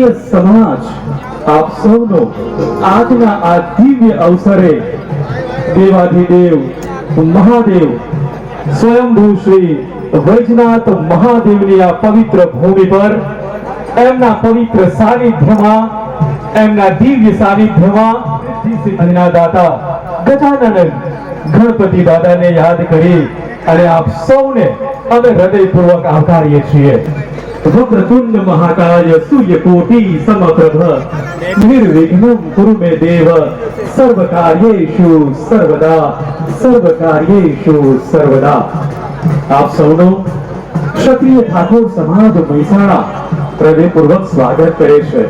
ક્ષત્રિય સમાજ આપ સૌનો આજના આ દિવ્ય અવસરે દેવાધિદેવ મહાદેવ સ્વયંભૂ શ્રી વૈજનાથ મહાદેવની આ પવિત્ર ભૂમિ પર એમના પવિત્ર સાનિધ્યમાં એમના દિવ્ય સાનિધ્યમાં સિદ્ધિના દાતા ગજાનન ગણપતિ દાદાને યાદ કરી અને આપ સૌને અમે હૃદયપૂર્વક આવકારીએ છીએ. વક્રતુંડ મહાકાય સૂર્યકોટિ સમપ્રભ નિર્વિઘ્નમ કુરુ મે દેવ સર્વકાર્યેષુ સર્વદા સર્વકાર્યેષુ સર્વદા. આપ સૌનો ક્ષત્રિય ઠાકોર સમાજ મહેસાણા હૃદયપૂર્વક સ્વાગત કરે છે.